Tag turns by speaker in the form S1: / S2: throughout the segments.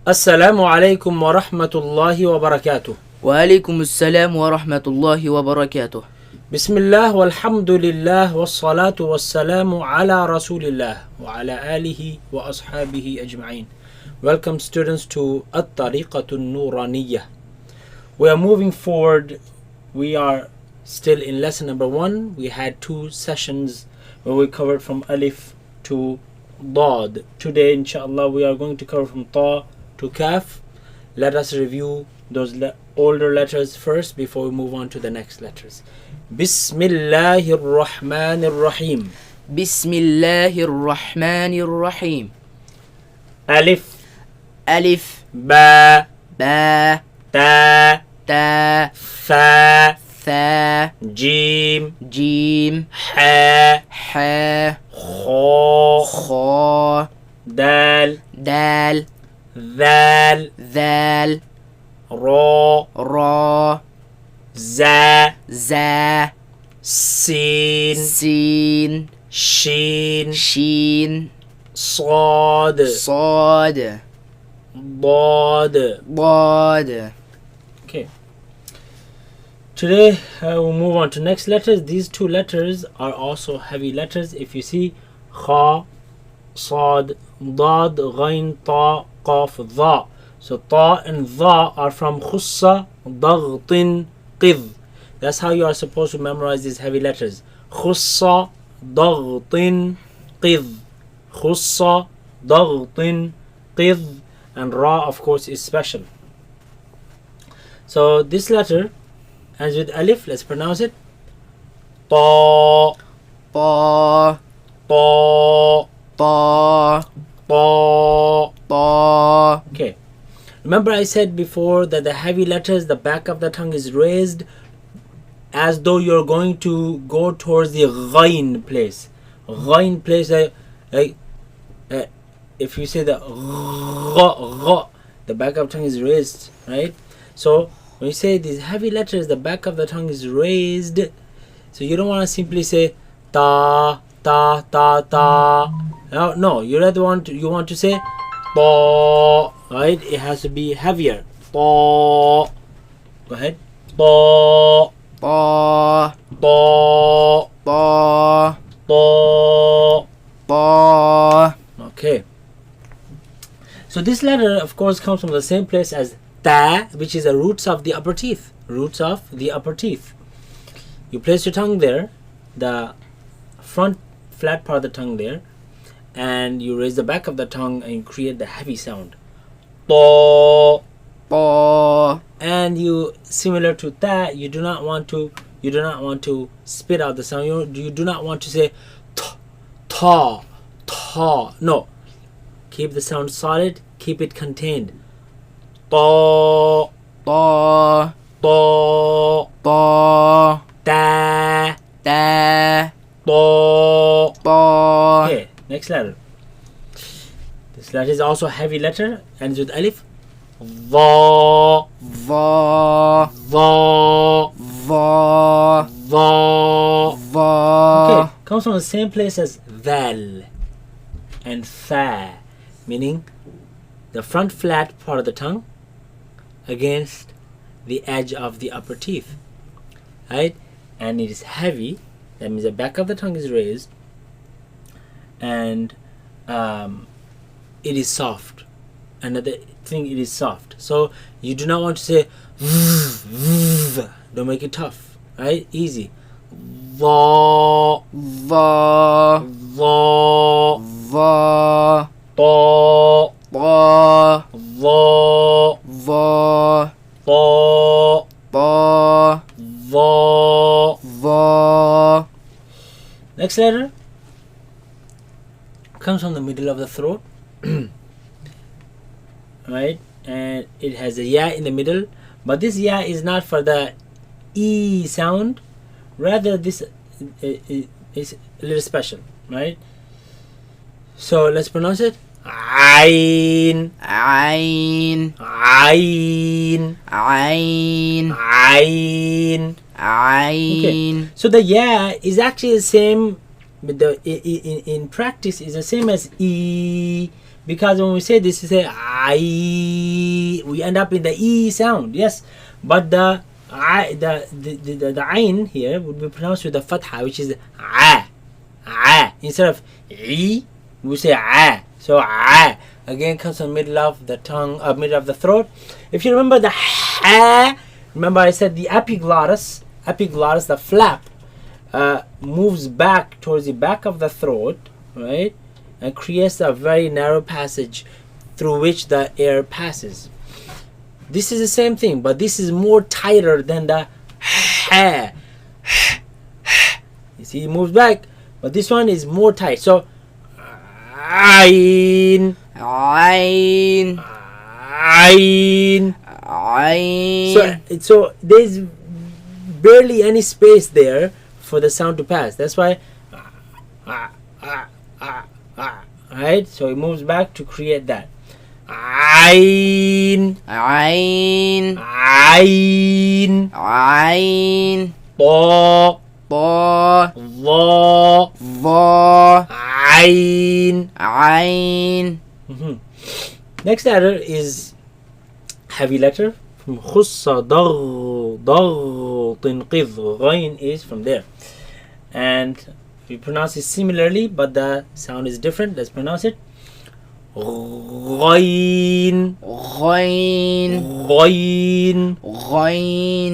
S1: Assalamu alaikum wa rahmatullahi wa barakatuh.
S2: وعليكم السلام ورحمة الله وبركاته.
S1: Bismillah walhamdulillah wassalatu wassalamu ala rasulillah wa ala alihi wa ashabihi ajma'in. Welcome students to At-Tariqatun Nooraniyah. We are moving forward. We are still in lesson number 1. We had 2 sessions where we covered from Alif to Dad. Today inshallah we are going to cover from Ta to Kaf. Let us review those older letters first before we move on to the next letters. Bismillahir Rahmanir Rahim.
S2: بسم الله الرحمن الرحيم.
S1: Alif,
S2: ألف
S1: Ba,
S2: با
S1: Ta,
S2: تا
S1: Fa,
S2: ثا
S1: Jim,
S2: جيم
S1: Ha,
S2: حا
S1: Kha,
S2: خا
S1: Dal,
S2: دال
S1: Dhal,
S2: ذال
S1: Ra,
S2: را
S1: Za,
S2: زا
S1: Sin,
S2: سين
S1: Shin,
S2: شين
S1: Sad,
S2: صاد
S1: Dad.
S2: ضاد.
S1: Okay. Today we'll move on to next letters. These 2 letters are also heavy letters. If you see Kha, Sad, Dad, Ghain, Ta, Qaf, Dha. So Ta and Dha are from Khussa, Daghtin, Qidh. That's how you are supposed to memorize these heavy letters. Khussa, Daghtin, Qidh. Khussa, Daghtin, Qidh. And Ra, of course, is special. So this letter ends with Alif. Let's pronounce it. Ta,
S2: طا
S1: Ta,
S2: طا
S1: Ta.
S2: طا.
S1: Okay. Remember I said before that the heavy letters, the back of the tongue is raised as though you're going to go towards the Ghain place. Ghain place, if you say the Gha, the back of the tongue is raised, right? So when you say these heavy letters, the back of the tongue is raised. So you don't want to simply say ta, ta, ta, ta. No, you want to say ta, right? It has to be heavier. Ta. Go ahead. Ta,
S2: طا
S1: ta,
S2: طا
S1: ta.
S2: طا.
S1: Okay. So this letter, of course, comes from the same place as Ta, which is the roots of the upper teeth. Roots of the upper teeth. You place your tongue there, the front flat part of the tongue there, and you raise the back of the tongue and you create the heavy sound. Ta.
S2: طا.
S1: And you, similar to Ta, you do not want to spit out the sound. You do not want to say ta, ta, ta. No. Keep the sound solid. Keep it contained. Ta,
S2: طا
S1: ta,
S2: طا
S1: ta,
S2: تا
S1: ta.
S2: طا.
S1: Okay, next letter. This letter is also a heavy letter, ends with alif. Va,
S2: ظا
S1: va,
S2: ظا
S1: va.
S2: ظا.
S1: Okay, comes from the same place as val and fa, meaning the front flat part of the tongue against the edge of the upper teeth, right? And it is heavy. That means the back of the tongue is raised, and it is soft. Another thing, it is soft. So you do not want to say don't make it tough, right? Easy. Va,
S2: ظا
S1: va,
S2: ظا
S1: ta,
S2: طا
S1: va,
S2: ظا
S1: ta,
S2: طا
S1: va.
S2: ظا.
S1: Next letter comes from the middle of the throat, right? And it has a ya in the middle, but this ya is not for the e sound. Rather, this is a little special, right? So let's pronounce it. Ain,
S2: عين
S1: ain,
S2: عين
S1: ain.
S2: عين.
S1: So the ya is actually the same. But in practice is the same as e, Because when we say this, we say I, we end up in the E sound, yes. But the ain here would be pronounced with the fatha, which is a. Instead of I, we say a. So a again comes in the middle of the tongue, middle of the throat. If you remember the ha, remember I said the epiglottis, the flap, moves back towards the back of the throat, right, and creates a very narrow passage through which the air passes. This is the same thing, but this is more tighter than the ha. You see, it moves back, but this one is more tight. So ain,
S2: Ain.
S1: ain.
S2: Ain.
S1: So there's barely any space there for the sound to pass. That's why, right? So it moves back to create that. Ain,
S2: Ain.
S1: ain,
S2: Ain.
S1: ta,
S2: Ta.
S1: dha,
S2: Tha.
S1: ain.
S2: Ain.
S1: Next letter is heavy letter from khussa, ضغط قذ. Ghain is from there, and we pronounce it similarly, but the sound is different. Let's pronounce it. Ghain,
S2: Ghain.
S1: ghain,
S2: Ghain.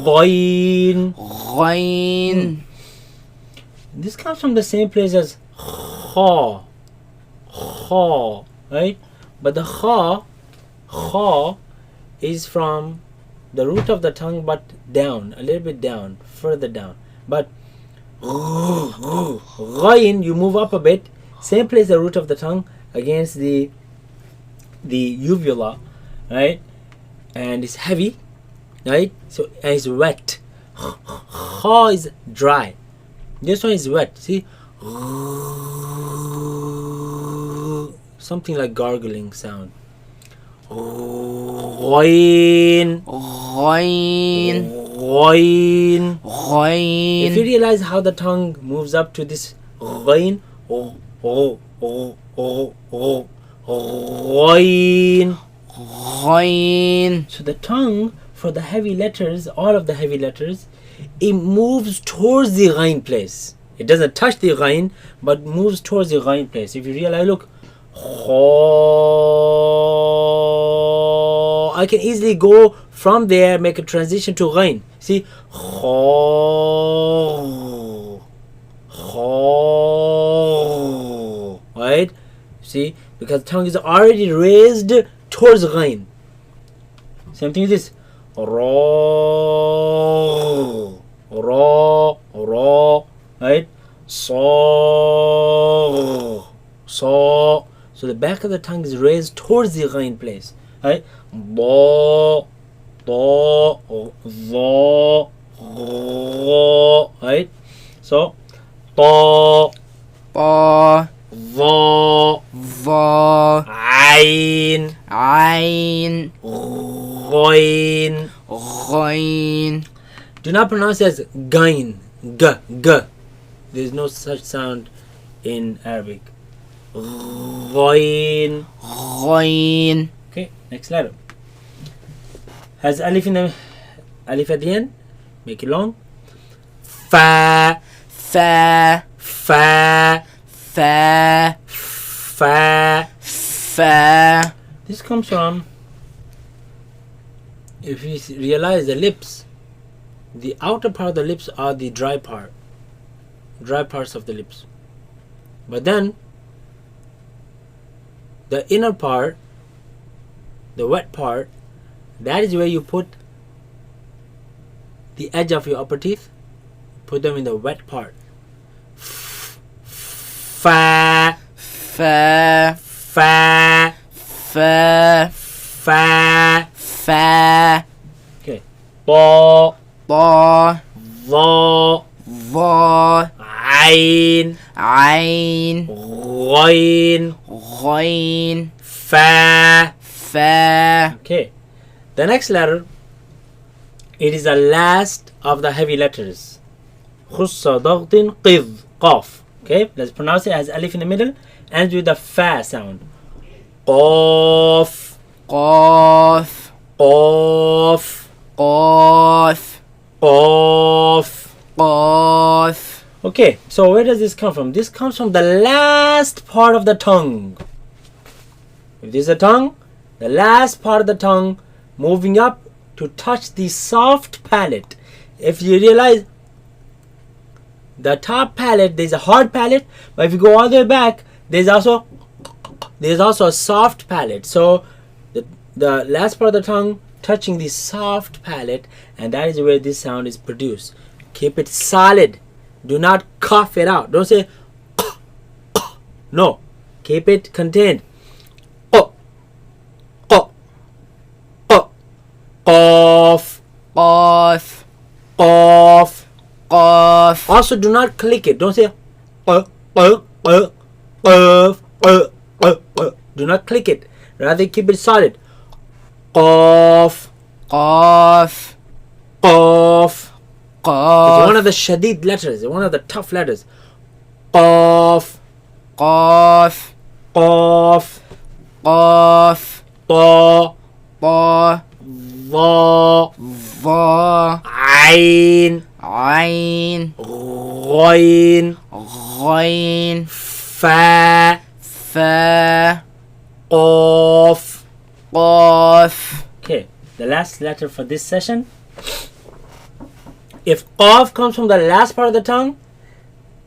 S1: ghain.
S2: Ghain.
S1: This comes from the same place as kha, right? But the kha is from the root of the tongue, but down, a little bit down, further down. But ghain, you move up a bit, same place the root of the tongue against the uvula, right? And it's heavy, right? So and it's wet. Kha is dry. This one is wet. See, something like gargling sound. Ghain,
S2: Ghain.
S1: ghain.
S2: Ghain.
S1: If you realize how the tongue moves up to this ghain, ghain.
S2: Ghain.
S1: So the tongue for the heavy letters, all of the heavy letters, it moves towards the ghain place. It doesn't touch the ghain, but moves towards the ghain place. If you realize, look, I can easily go from there, make a transition to ghain. See, right? See, because the tongue is already raised towards ghain. Same thing with this. Right? So the back of the tongue is raised towards the ghain place, right? Right? So ta,
S2: Ta.
S1: dha,
S2: Tha.
S1: ain,
S2: Ain.
S1: ghain.
S2: Ghain.
S1: Do not pronounce it as gain. G. There is no such sound in Arabic. Ghain.
S2: Ghain.
S1: Okay, next letter. Has alif at the end. Make it long. Fa.
S2: Fa.
S1: Fa.
S2: Fa.
S1: Fa.
S2: Fa.
S1: This comes from, if you realize the lips, the outer part of the lips are the dry parts of the lips. But then the inner part, the wet part, that is where you put the edge of your upper teeth. Put them in the wet part. Fa.
S2: Fa.
S1: Fa.
S2: Fa.
S1: Fa.
S2: Fa.
S1: Okay. Ta.
S2: Ta.
S1: Dha.
S2: Tha.
S1: Ain.
S2: Ain.
S1: Ghain.
S2: Ghain.
S1: Fa.
S2: Fa.
S1: Okay. The next letter, it is the last of the heavy letters. Khussa daghtin qidh. Qaf. Okay, let's pronounce it as alif in the middle and with the fa sound. Qaf.
S2: Qaf.
S1: Qaf.
S2: Qaf.
S1: Qaf.
S2: Qaf.
S1: Okay, so where does this come from? This comes from the last part of the tongue. If this is a tongue, the last part of the tongue moving up to touch the soft palate. If you realize the top palate, there's a hard palate, but if you go all the way back, there's also a soft palate. So the last part of the tongue touching the soft palate, and that is where this sound is produced. Keep it solid. Do not cough it out. Don't say no. Keep it contained. Qaf.
S2: Qaf.
S1: Qaf.
S2: Qaf.
S1: Also, do not click it. Don't say do not click it. Rather, keep it solid. Qaf.
S2: Qaf.
S1: Qaf.
S2: Qaf.
S1: It's one of the shadid letters. One of the tough letters. Qaf.
S2: Qaf.
S1: Qaf.
S2: Qaf.
S1: Ta.
S2: Ta.
S1: Va.
S2: Va.
S1: Ain.
S2: Ain.
S1: Ghain.
S2: Ghain.
S1: Fa.
S2: Fa.
S1: Qaf.
S2: Qaf.
S1: Okay, the last letter for this session. If qaf comes from the last part of the tongue,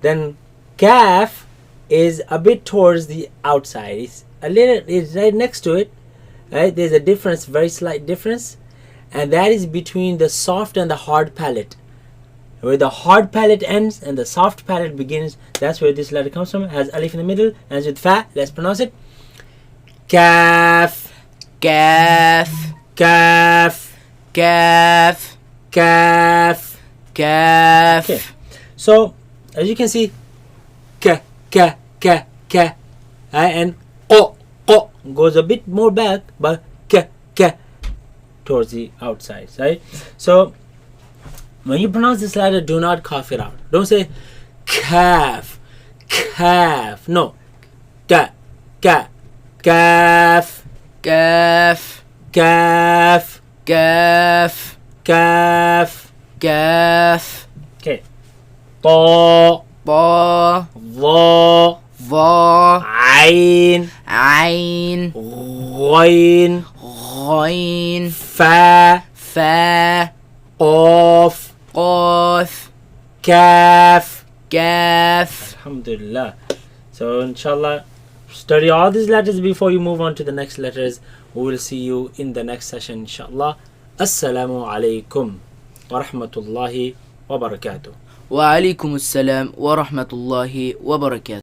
S1: then kaf is a bit towards the outside. It's right next to it. Right? There's a difference, very slight difference, and that is between the soft and the hard palate. Where the hard palate ends and the soft palate begins, that's where this letter comes from. It has alif in the middle, ends with fa. Let's pronounce it. Kaf.
S2: Kaf.
S1: Kaf.
S2: Kaf.
S1: Kaf.
S2: Kaf.
S1: Okay. So as you can see, ka, and qo goes a bit more back, but ka towards the outside, right? So when you pronounce this letter, do not cough it out. Don't say calf. No. Kaf.
S2: Kaf.
S1: Kaf.
S2: Kaf.
S1: Kaf.
S2: Kaf.
S1: Okay. Ta.
S2: Ta.
S1: Va.
S2: Va.
S1: Ain.
S2: Ain.
S1: Ghain.
S2: Ghain.
S1: Fa.
S2: Fa.
S1: Qaf.
S2: Qaf.
S1: Kaf.
S2: Kaf.
S1: Alhamdulillah. So inshallah, study all these letters before you move on to the next letters. We will see you in the next session inshallah. Assalamu alaikum wa rahmatullahi wa barakatuh.
S2: Wa alaikum assalam wa rahmatullahi wa barakatuh.